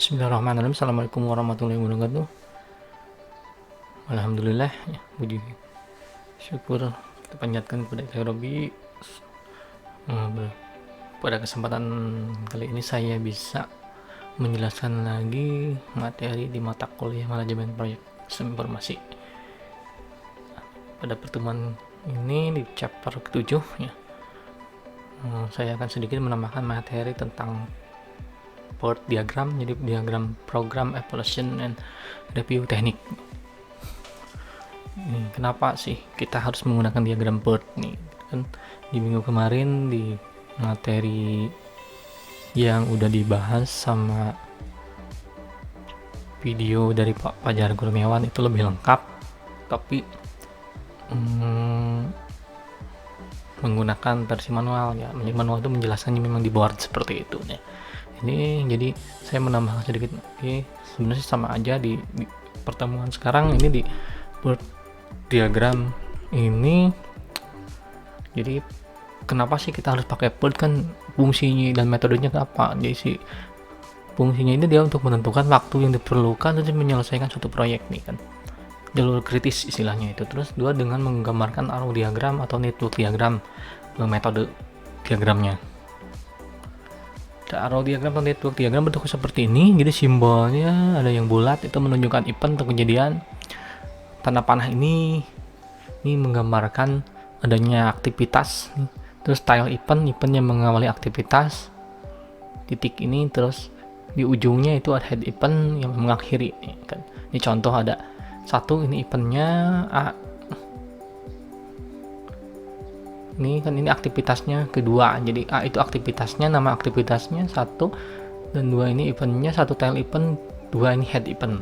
Bismillahirrahmanirrahim. Assalamualaikum warahmatullahi wabarakatuh. Alhamdulillah, ya, puji syukur kita panjatkan kepada Ilahi Rabbi. Pada kesempatan kali ini saya bisa menjelaskan lagi materi di mata kuliah manajemen proyek sistem informasi. Pada pertemuan ini di chapter ke-7 ya, saya akan sedikit menambahkan materi tentang PERT diagram, jadi diagram program evaluation and review teknik. Kenapa sih kita harus menggunakan diagram PERT nih? Kan di minggu kemarin di materi yang udah dibahas sama video dari Pak Fajar Kurniawan itu lebih lengkap, tapi menggunakan versi manual ya. Manual itu menjelaskannya memang di board seperti itu ya. Ini jadi saya menambahkan sedikit lagi, sebenarnya sama aja di pertemuan sekarang ini di PERT diagram ini. Jadi kenapa sih kita harus pakai PERT, kan fungsinya dan metodenya apa? Jadi si fungsinya ini dia untuk menentukan waktu yang diperlukan untuk menyelesaikan suatu proyek nih kan, jalur kritis istilahnya itu. Terus dua, dengan menggambarkan arrow diagram atau network diagram, metode diagramnya. Arrow diagram atau network diagram bentuknya seperti ini. Jadi simbolnya ada yang bulat, itu menunjukkan event atau kejadian. Tanda panah ini menggambarkan adanya aktivitas. Terus tile event yang mengawali aktivitas. Titik ini, terus di ujungnya itu ada head event yang mengakhiri kan. Ini contoh ada satu, ini eventnya A. Ini kan ini aktivitasnya kedua, jadi A itu aktivitasnya, nama aktivitasnya satu, dan dua ini eventnya, satu tail event, dua ini head event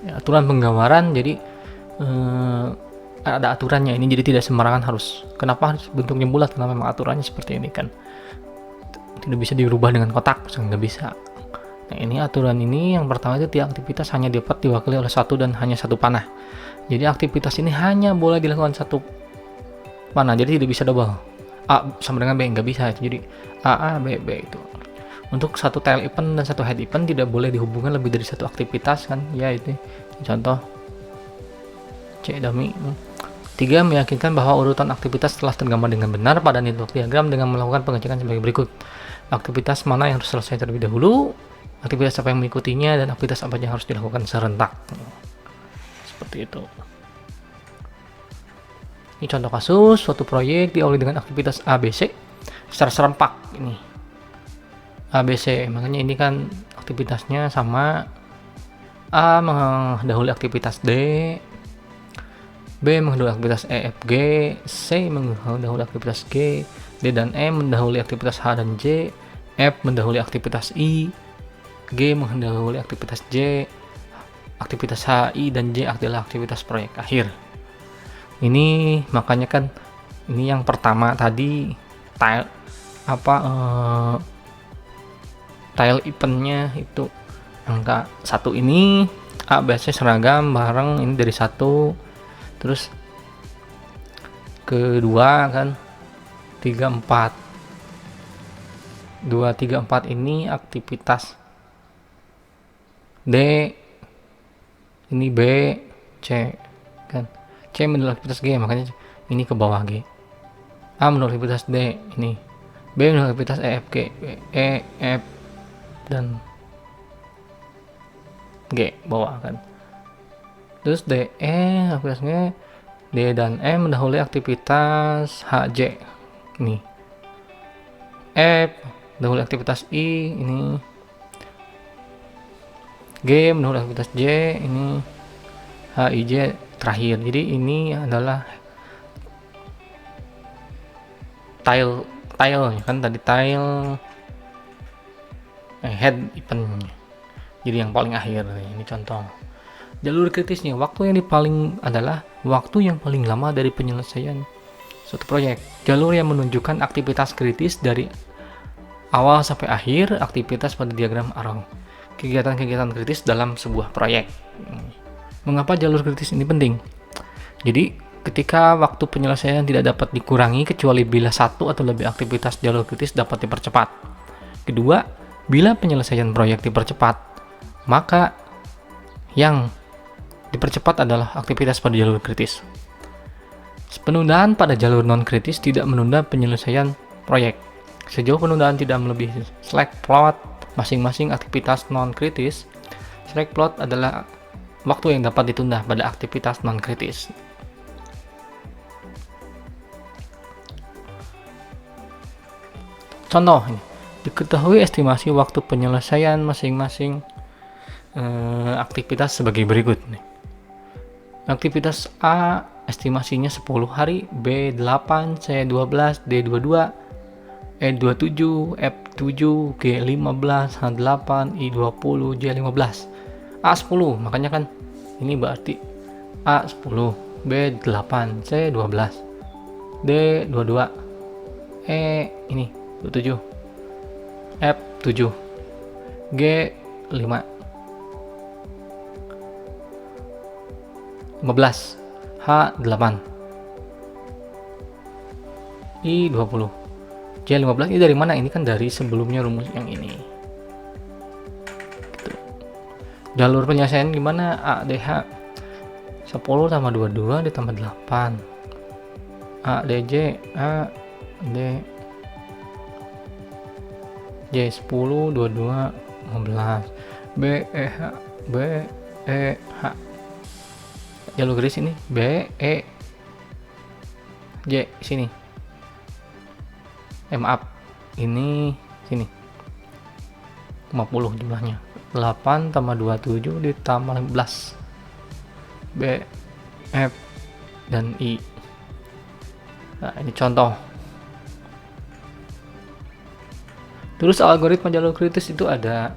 ya. Aturan penggambaran, jadi ada aturannya ini, jadi tidak sembarangan harus. Kenapa harus bentuknya bulat? Karena memang aturannya seperti ini kan, tidak bisa dirubah dengan kotak, nggak bisa. Nah, ini aturan ini yang pertama itu tiap aktivitas hanya dapat diwakili oleh satu dan hanya satu panah. Jadi aktivitas ini hanya boleh dilakukan satu panah, jadi tidak bisa double. A sama dengan B, nggak bisa. Jadi A B B itu. Untuk satu tail event dan satu head event tidak boleh dihubungkan lebih dari satu aktivitas kan. Ya itu contoh C dummy. 3. Meyakinkan bahwa urutan aktivitas telah tergambar dengan benar pada network diagram dengan melakukan pengecekan sebagai berikut. Aktivitas mana yang harus selesai terlebih dahulu, aktivitas apa yang mengikutinya, dan aktivitas apa yang harus dilakukan serentak. Seperti itu. Ini contoh kasus, suatu proyek diawali dengan aktivitas ABC secara serempak ini. ABC, makanya ini kan aktivitasnya sama. A mendahului aktivitas D, B mendahului aktivitas E, F, G, C mendahului aktivitas G, D dan E mendahului aktivitas H dan J, F mendahului aktivitas I, G mendahului aktivitas J, aktivitas H, I, dan J adalah aktivitas proyek akhir. Ini makanya kan ini yang pertama tadi tile tile eventnya itu angka 1 ini A biasanya seragam bareng ini dari 1, terus kedua kan 3 4 2 3 4 ini aktivitas D, ini B, C kan. C menurut aktivitas G, makanya ini ke bawah G. A menurut aktivitas D, ini B menurut aktivitas E, F, G, E, F, dan G bawah kan. Terus D, E aktivitasnya D dan E mendahului aktivitas H, J, ini F mendahului aktivitas I, ini G mendahului aktivitas J, ini H, I, J terakhir. Jadi ini adalah tile kan, tadi tile head event, jadi yang paling akhir. Ini contoh jalur kritisnya. Waktu yang paling adalah waktu yang paling lama dari penyelesaian suatu proyek. Jalur yang menunjukkan aktivitas kritis dari awal sampai akhir aktivitas pada diagram arrow. Kegiatan-kegiatan kritis dalam sebuah proyek. Mengapa jalur kritis ini penting? Jadi ketika waktu penyelesaian tidak dapat dikurangi kecuali bila satu atau lebih aktivitas jalur kritis dapat dipercepat. Kedua, Bila penyelesaian proyek dipercepat, maka yang dipercepat adalah aktivitas pada jalur kritis. Penundaan pada jalur non-kritis tidak menunda penyelesaian proyek. Sejauh penundaan tidak melebihi slack plot masing-masing aktivitas non-kritis, slack plot adalah waktu yang dapat ditunda pada aktivitas non-kritis. Contoh, diketahui estimasi waktu penyelesaian masing-masing aktivitas sebagai berikut. Aktivitas A estimasinya 10 hari, B 8, C 12, D 22, E 27, F 7, G 15, H 8, I 20, J 15. A 10, makanya kan ini berarti A 10, B 8, C 12, D 22, E ini 27, F 7, G 5, 15, H 8, I 20, J 15. Ini dari mana? Ini kan dari sebelumnya rumus yang ini. Gitu. Jalur penyelesaian gimana? A, D, H 10 tambah 22 ditambah 8, A, D, J, A, D, J 10, 22, 15, B, E, H, B, E, H. Jalur garis ini B, E, J sini. Maaf, ini sini 50 jumlahnya. 8 tambah 27 ditambah 15, B, F, dan I. Nah, ini contoh. Terus algoritma jalur kritis itu ada,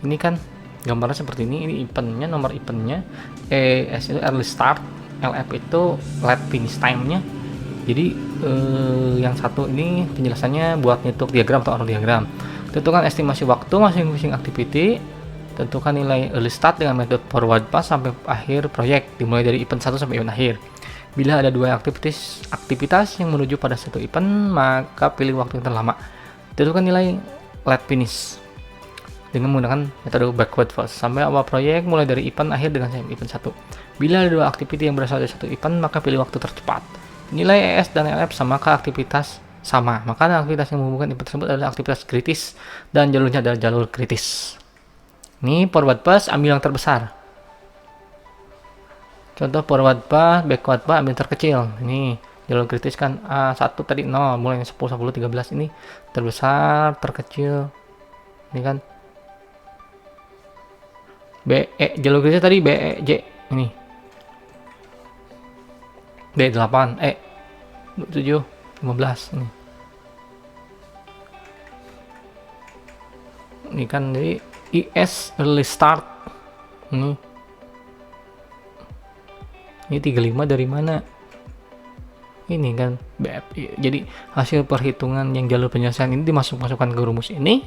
ini kan gambarnya seperti ini eventnya, nomor eventnya. ES itu early start, LF itu late finish time-nya. Jadi yang satu ini penjelasannya buat nyetuk diagram atau arrow diagram. Tentukan estimasi waktu masing-masing activity. Tentukan nilai early start dengan metode forward pass sampai akhir proyek, dimulai dari event 1 sampai event akhir. Bila ada dua aktivitas yang menuju pada satu event, maka pilih waktu yang terlama. Tentukan nilai late finish dengan menggunakan metode backward pass sampai awal proyek, mulai dari event akhir dengan event 1. Bila ada dua aktiviti yang berasal dari satu event, maka pilih waktu tercepat. Nilai ES dan LF sama ke aktivitas sama, maka aktivitas yang menghubungkan event tersebut adalah aktivitas kritis dan jalurnya adalah jalur kritis. Ini forward pass, ambil yang terbesar. Contoh forward pass, backward pass, ambil yang terkecil. Ini jalur kritis kan A1 tadi 0, mulai 10, 10, 13. Ini terbesar, terkecil. Ini kan B, E, jalur kritis tadi B, E, J. Ini D 8, E 7, 15 ini. Ini kan jadi IS early start. Ini 35 dari mana? Ini kan BFI. Jadi hasil perhitungan yang jalur penyelesaian ini dimasukkan ke rumus ini.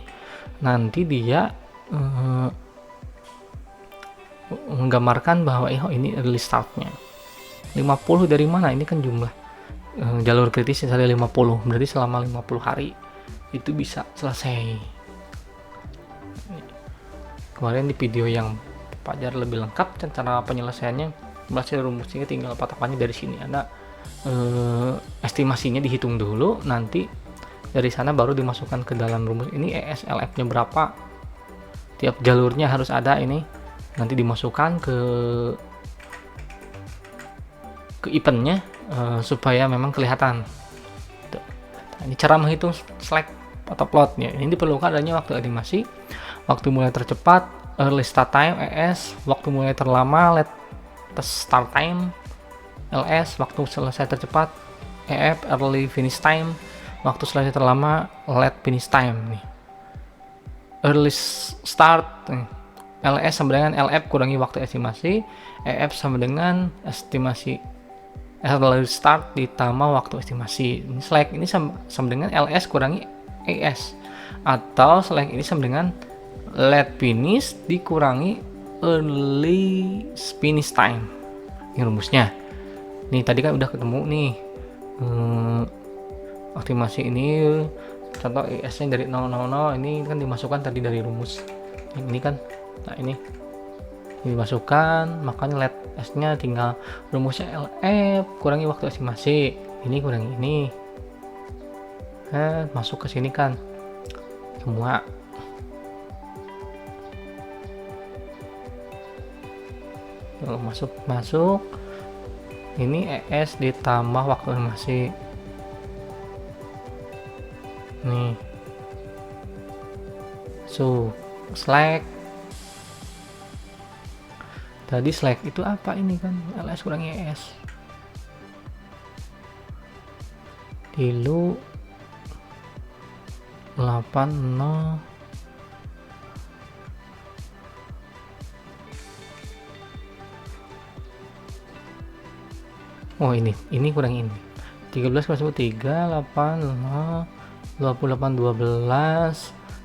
Nanti dia menggambarkan bahwa ini early startnya. 50 dari mana? Ini kan jumlah jalur kritis misalnya 50, berarti selama 50 hari itu bisa selesai. Kemarin di video yang Fajar lebih lengkap cara penyelesaiannya, berhasil rumusnya, tinggal patokannya dari sini. Ada estimasinya dihitung dulu, nanti dari sana baru dimasukkan ke dalam rumus ini. ESLF nya berapa, tiap jalurnya harus ada ini, nanti dimasukkan ke eventnya supaya memang kelihatan. Nah, ini cara menghitung slack atau plotnya. Ini diperlukan adanya waktu animasi, waktu mulai tercepat, early start time ES, waktu mulai terlama late start time LS, waktu selesai tercepat EF, early finish time, waktu selesai terlama late finish time. Nih, early start LS sama dengan LF kurangi waktu estimasi, EF sama dengan estimasi early start ditambah waktu estimasi. Ini slack ini sama dengan LS kurangi ES, atau slack ini sama dengan late finish dikurangi early finish time. Ini rumusnya. Nih tadi kan udah ketemu nih estimasi ini contoh IS-nya dari 000 ini kan dimasukkan tadi dari rumus ini kan. Nah ini dimasukkan, makanya let S-nya tinggal rumusnya LF kurangi waktu estimasi, ini kurangi ini, masuk ke sini kan semua. Masuk ini ES ditambah waktu estimasi nih, slack tadi slack itu apa ini kan LS kurangi ES dulu 80. Oh ini kurang ini 13 kurang 3 8 5 28 12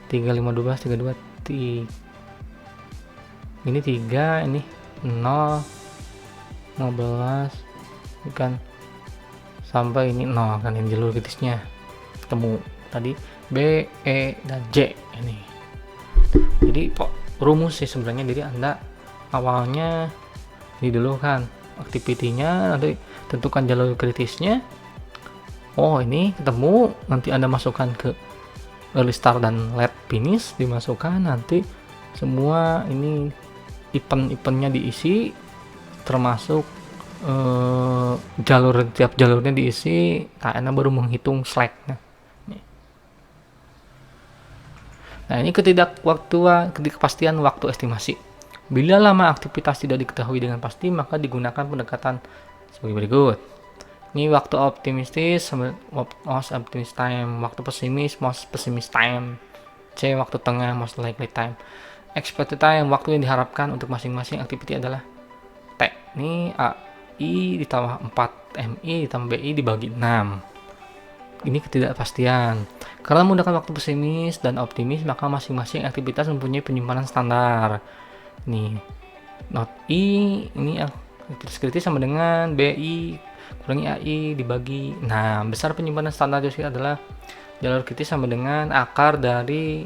35 12 32 ini 3 ini 0 15 kan sampai ini 0 kan, ini jalur kritisnya ketemu tadi B, E, dan J ini. Jadi rumus sih sebenarnya, jadi Anda awalnya ini dulu kan activity-nya, nanti tentukan jalur kritisnya. Oh ini ketemu, nanti Anda masukkan ke early start dan late finish, dimasukkan nanti semua ini event-eventnya diisi, termasuk tiap jalurnya diisi. Anda baru menghitung slack-nya. Nah ini ketidakpastian waktu estimasi. Bila lama aktivitas tidak diketahui dengan pasti, maka digunakan pendekatan sebagai berikut. Ini waktu optimistis, most optimistic time. Waktu pesimis, most pessimistic time. C, waktu tengah, most likely time. Expected time, waktu yang diharapkan untuk masing-masing aktiviti adalah T. Ini AI ditambah 4, MI ditambah BI dibagi 6. Ini ketidakpastian. Karena menggunakan waktu pesimis dan optimis, maka masing-masing aktivitas mempunyai penyimpanan standar. Nih, not I, ini aktivitas kritis sama dengan BI kurangi AI dibagi. Nah, besar penyimpanan standar juga adalah jalur kritis sama dengan akar dari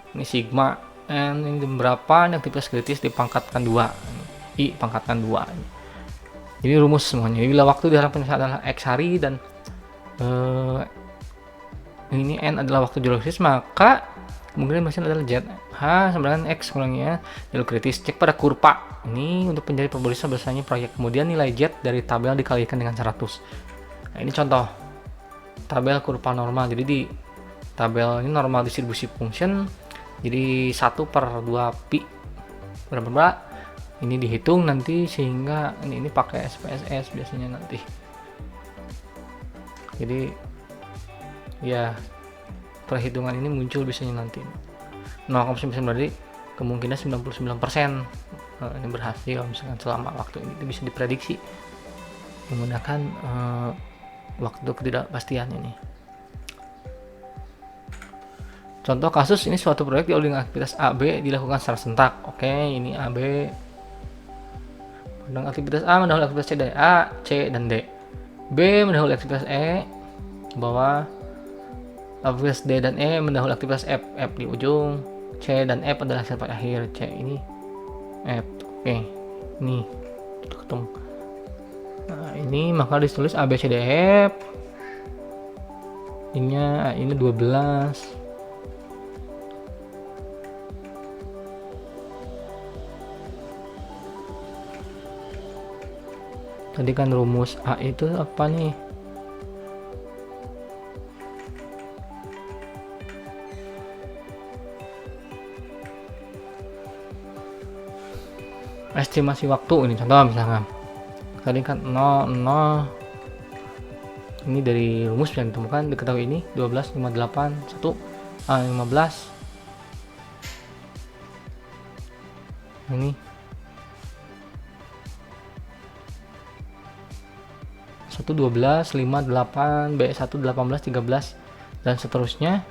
ini sigma N, ini berapa ini aktivitas kritis dipangkatkan 2. I pangkatkan 2. Jadi rumus semuanya. Bila waktu diharapkan adalah X hari dan ini N adalah waktu jalur kritis, maka kemungkinan mesin adalah Z. H sama dengan X kurangnya jalur kritis. Cek pada kurva ini untuk mencari probabilitas besarnya proyek. Kemudian nilai Z dari tabel dikalikan dengan 100. Nah ini contoh tabel kurva normal. Jadi di tabel ini normal distribusi function, jadi 1/2 pi berapa ini dihitung nanti, sehingga ini pakai SPSS biasanya nanti. Jadi ya perhitungan ini muncul biasanya nanti 0,9 berarti kemungkinan 99% ini berhasil misalkan selama waktu ini. Itu bisa diprediksi menggunakan waktu ketidakpastian ini. Contoh kasus ini suatu proyek diawali dengan aktivitas AB dilakukan secara sentak. Oke, ini AB dengan aktivitas A mendahului aktivitas C dan A, C dan D. B mendahului aktivitas E ke bawah, aktivitas D dan E mendahului aktivitas F, F di ujung, C dan F adalah sampai akhir, C ini F. Oke, ini ketemu. Nah, ini maka ditulis A B C D F. Ini 12. Tadi kan rumus A itu apa nih? Estimasi waktu ini contoh misalkan. Tadi kan 0 ini dari rumus yang ditemukan diketahui ini 12 58 1 15 ini 1 12 5 8 B 1 18 13 dan seterusnya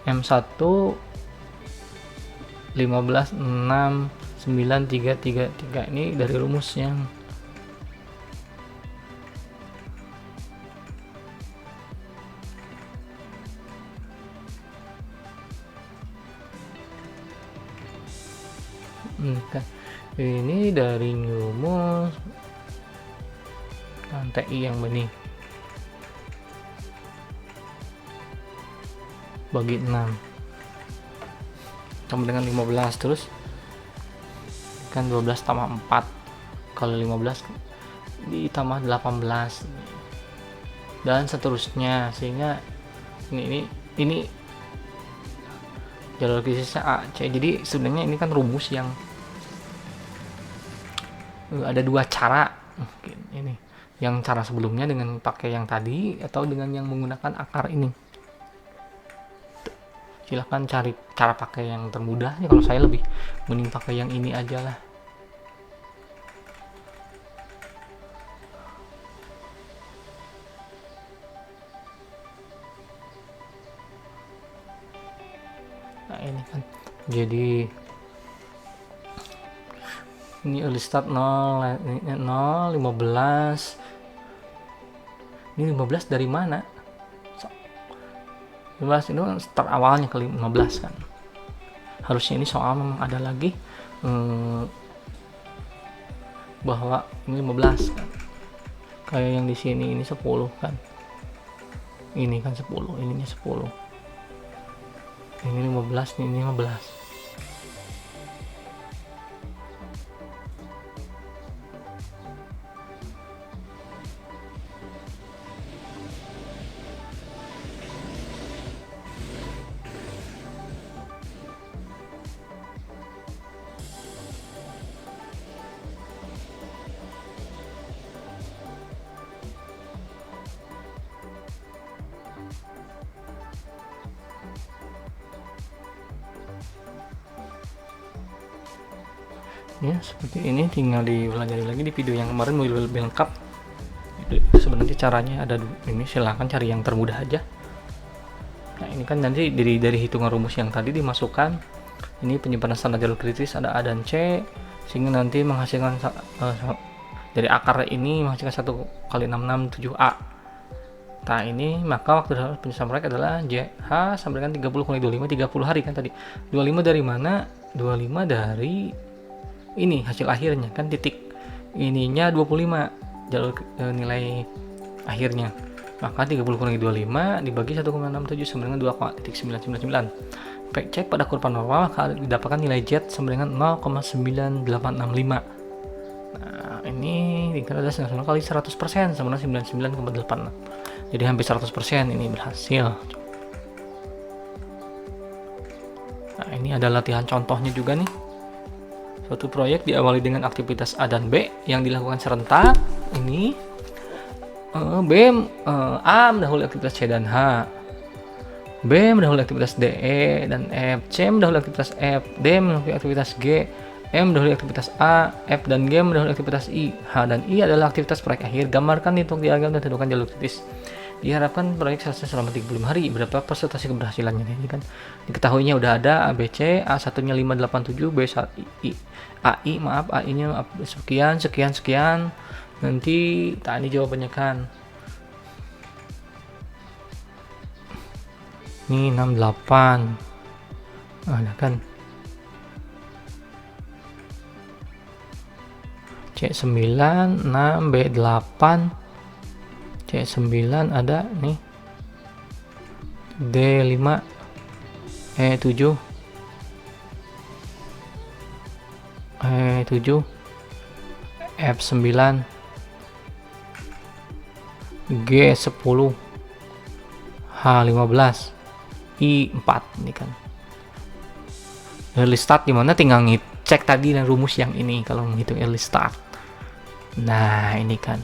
M1 15 6 9 3 3 3. Ini dari rumus yang Ini dari rumus TI yang ini bagi 6 sama dengan 15, terus kan 12 tambah 4 kalau 15 ditambah 18 dan seterusnya, sehingga ini jalur krisisnya A, C. Jadi sebenarnya ini kan rumus yang ada dua cara, mungkin ini yang cara sebelumnya dengan pakai yang tadi atau dengan yang menggunakan akar ini. Silahkan cari cara pakai yang termudah. Kalau saya lebih mending pakai yang ini aja lah. Nah ini kan jadi ini early start 0, 0, 15. Ini 15 dari mana? 15 itu start awalnya ke 15 kan. Harusnya ini soal memang ada lagi bahwa ini 15 kan. Kayak yang di sini ini 10 kan. Ini kan 10, ininya 10. Ini 15, ini 15. Ya seperti ini, tinggal dipelajari lagi di video yang kemarin lebih lengkap. Sebenarnya caranya ada ini, silahkan cari yang termudah aja. Nah ini kan nanti dari hitungan rumus yang tadi dimasukkan ini penyimpanan standar jalur kritis ada A dan C, sehingga nanti menghasilkan dari akar ini menghasilkan 1 kali 6 7A. Nah ini maka waktu penyusunan proyek adalah JH sama dengan 30 kali 25, 30 hari kan tadi. 25 dari mana? 25 dari ini hasil akhirnya kan, titik ininya 25 jalur nilai akhirnya, maka 30 kurangi 25 dibagi 1,67 sama dengan 2,999. Cek pada kurva normal maka didapatkan nilai Z sama dengan 0,9865. Nah ini adalah 90 kali 100% sama dengan 99,86, jadi hampir 100% ini berhasil. Nah ini ada latihan contohnya juga nih. Suatu proyek diawali dengan aktivitas A dan B yang dilakukan serentak. Ini B, A mendahului aktivitas C dan H, B mendahului aktivitas D, E dan F, C mendahului aktivitas F, D mendahului aktivitas G, M mendahului aktivitas A, F dan G mendahului aktivitas I, H dan I adalah aktivitas proyek akhir. Gambarkan hitung diagram dan tentukan jalur kritis. Diharapkan proyek selesai selama 35 hari. Berapa persentase keberhasilannya? Ini kan diketahuinya udah ada A, B, C. A satunya 587, B AI, maaf, AI nya sekian. Nanti tadi jawabannya kan ini 68 ada kan, C9 6, B8, C9 ada nih, D5, E7, F9, G10, H15, I4. Ini kan early start, dimana tinggal ngecek tadi dan rumus yang ini kalau menghitung early start. Nah ini kan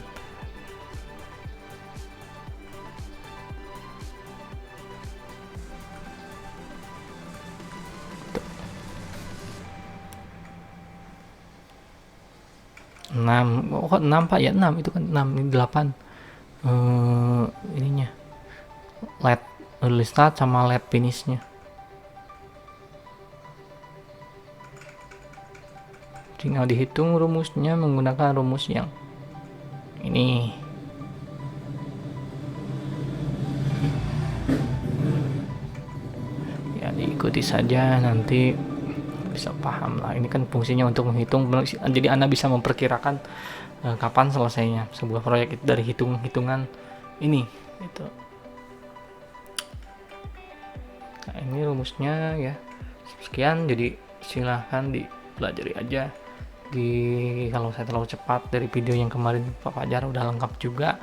kok 6 Pak ya, 6 itu kan 6, ini 8 ininya LED early start sama LED finishnya. Tinggal dihitung rumusnya menggunakan rumus yang ini. Ya diikuti saja, nanti bisa paham lah. Ini kan fungsinya untuk menghitung, jadi Anda bisa memperkirakan kapan selesainya sebuah proyek itu dari hitungan ini gitu. Nah, ini rumusnya ya. Sekian, jadi silahkan dipelajari aja. Kalau saya terlalu cepat dari video yang kemarin Pak Fajar udah lengkap juga,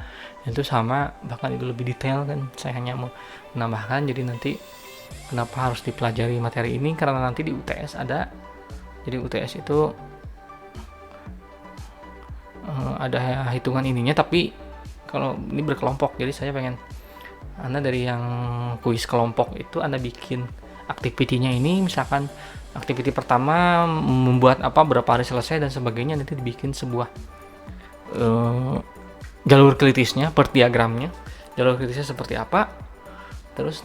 itu sama, bahkan itu lebih detail kan. Saya hanya mau menambahkan, jadi nanti kenapa harus dipelajari materi ini, karena nanti di UTS ada. Jadi UTS itu ada hitungan ininya, tapi kalau ini berkelompok, jadi saya pengen Anda dari yang kuis kelompok itu Anda bikin activity-nya ini, misalkan activity pertama membuat apa, berapa hari selesai dan sebagainya, nanti dibikin sebuah jalur kritisnya per diagramnya, jalur kritisnya seperti apa, terus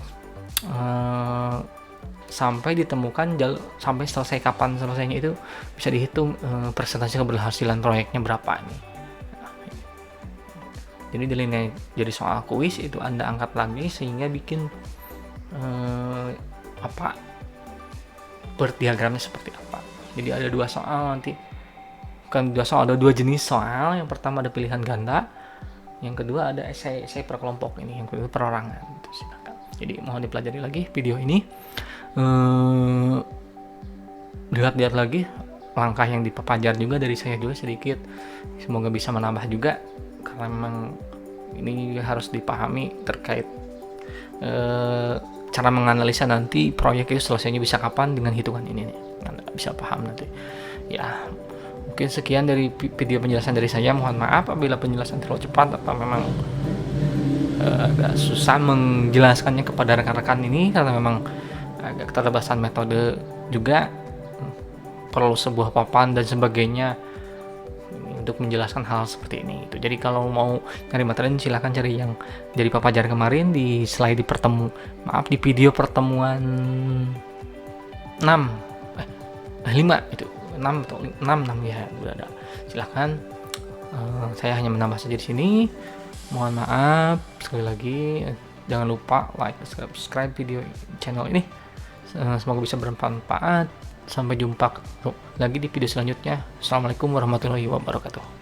sampai ditemukan sampai selesai kapan selesainya, itu bisa dihitung persentase keberhasilan proyeknya berapa ini. Jadi nilainya jadi soal kuis itu Anda angkat lagi sehingga bikin berdiagramnya seperti apa. Jadi ada 2 soal nanti, bukan 2 soal, ada 2 jenis soal. Yang pertama ada pilihan ganda, yang kedua ada esai per kelompok, ini yang kedua perorangan. Silakan. Jadi mohon dipelajari lagi video ini, lihat lagi langkah yang dipajar juga dari saya juga sedikit, semoga bisa menambah juga, karena memang ini harus dipahami terkait cara menganalisa nanti proyek itu selesainya bisa kapan dengan hitungan ini nih. Anda bisa paham nanti. Ya, mungkin sekian dari video penjelasan dari saya. Mohon maaf apabila penjelasan terlalu cepat atau memang agak susah menjelaskannya kepada rekan-rekan ini, karena memang agak keterbatasan metode juga, perlu sebuah papan dan sebagainya untuk menjelaskan hal seperti ini. Jadi kalau mau cari materi silahkan cari yang dari Pak Fajar kemarin di slide di video pertemuan 5 itu 6 atau 6 ya, udah ada. Silahkan, saya hanya menambah saja di sini. Mohon maaf sekali lagi, jangan lupa like, subscribe video channel ini. Semoga bisa bermanfaat. Sampai jumpa lagi di video selanjutnya. Assalamualaikum warahmatullahi wabarakatuh.